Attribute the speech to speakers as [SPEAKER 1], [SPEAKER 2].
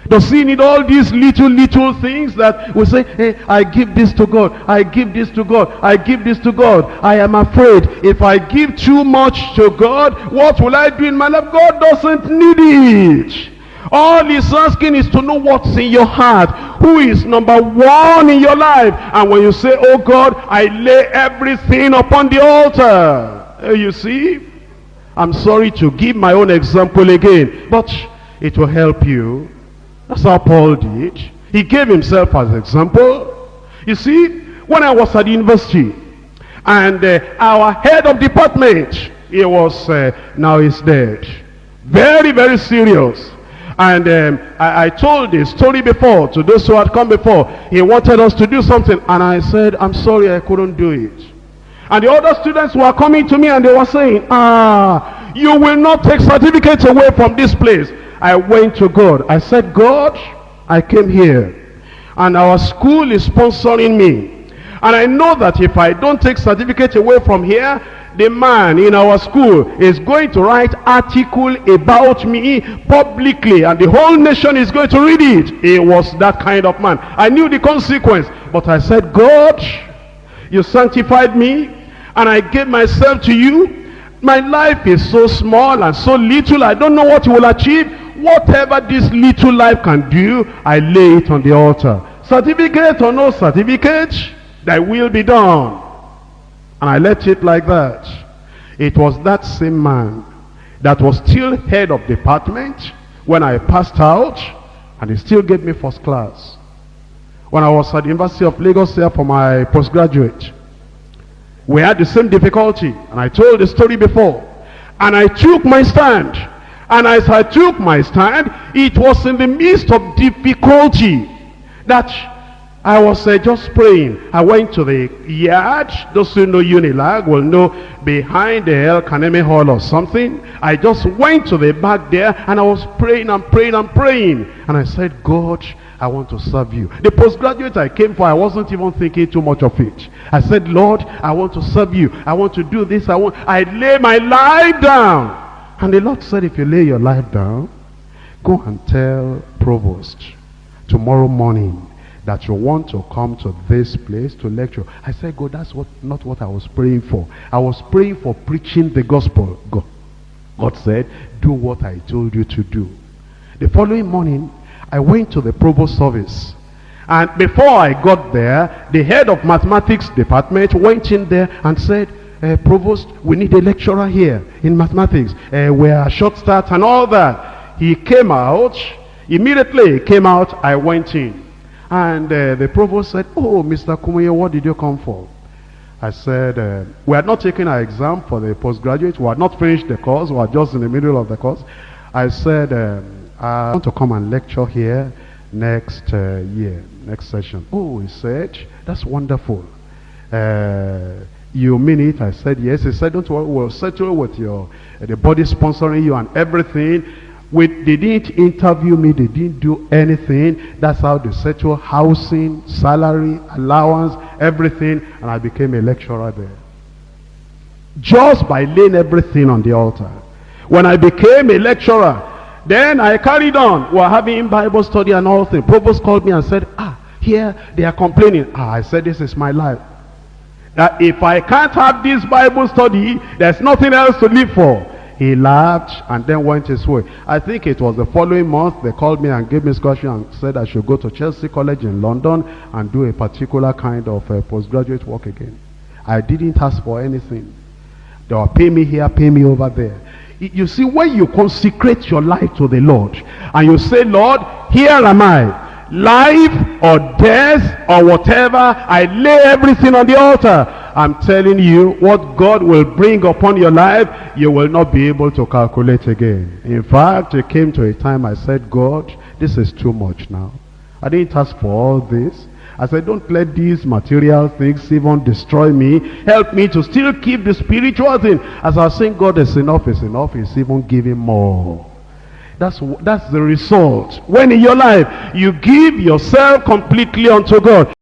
[SPEAKER 1] Does he need all these little things that we say, hey, I give this to God, I give this to God, I give this to God. I am afraid if I give too much to God, what will I do in my life? God doesn't need it. All he's asking is to know what's in your heart. Who is number one in your life? And when you say, oh God, I lay everything upon the altar. You see, I'm sorry to give my own example again, but it will help you. That's how Paul did. He gave himself as example. You see, when I was at university, and our head of department, he was, now he's dead. Very, very serious. And I told this story before to those who had come before. He wanted us to do something, and I said, I'm sorry, I couldn't do it. And the other students were coming to me and they were saying, you will not take certificates away from this place. I went to God. I said, God, I came here, and our school is sponsoring me. And I know that if I don't take certificate away from here, the man in our school is going to write article about me publicly, and the whole nation is going to read it. He was that kind of man. I knew the consequence, but I said, God, you sanctified me, and I gave myself to you. My life is so small and so little, I don't know what you will achieve. Whatever this little life can do, I lay it on the altar. Certificate or no certificate, thy will be done. And I left it like that. It was that same man that was still head of department when I passed out, and he still gave me first class. When I was at the University of Lagos here for my postgraduate, we had the same difficulty, and I told the story before. And I took my stand. And as I took my stand, it was in the midst of difficulty that I was just praying. I went to the yard. Those who know UNILAG will know, behind the El Kaneme Hall or something. I just went to the back there, and I was praying and praying and praying. And I said, God, I want to serve you. The postgraduate I came for, I wasn't even thinking too much of it. I said, Lord, I want to serve you. I want to do this. I lay my life down. And the Lord said, if you lay your life down, go and tell provost tomorrow morning that you want to come to this place to lecture. I said, God, that's not what I was praying for. I was praying for preaching the gospel. God said, do what I told you to do. The following morning, I went to the provost office. And before I got there, the head of mathematics department went in there and said, Provost, we need a lecturer here in mathematics. We are short start and all that. He came out. Immediately he came out, I went in. And the provost said, oh, Mr. Kumuyi, what did you come for? I said, we had not taken our exam for the postgraduate. We had not finished the course. We were just in the middle of the course. I said, I want to come and lecture here next year, next session. Oh, he said, that's wonderful. You mean it? I said, yes. He said, don't worry, we'll settle with the body sponsoring you and everything. They didn't interview me, they didn't do anything. That's how they settle housing, salary, allowance, everything. And I became a lecturer there. Just by laying everything on the altar. When I became a lecturer, then I carried on. We were having Bible study and all things. Provost called me and said, here they are complaining. I said, this is my life. That if I can't have this Bible study, there's nothing else to live for. He laughed and then went his way. I think it was the following month they called me and gave me scholarship and said I should go to Chelsea College in London and do a particular kind of postgraduate work again. I didn't ask for anything. They were pay me here, pay me over there. You see, when you consecrate your life to the Lord and you say, Lord, here am I. Life or death or whatever, I lay everything on the altar. I'm telling you, what God will bring upon your life, you will not be able to calculate again. In fact, it came to a time I said, God, this is too much now. I didn't ask for all this. I said, don't let these material things even destroy me. Help me to still keep the spiritual thing. As I was saying, God is enough, He's even giving more. That's the result. When in your life, you give yourself completely unto God.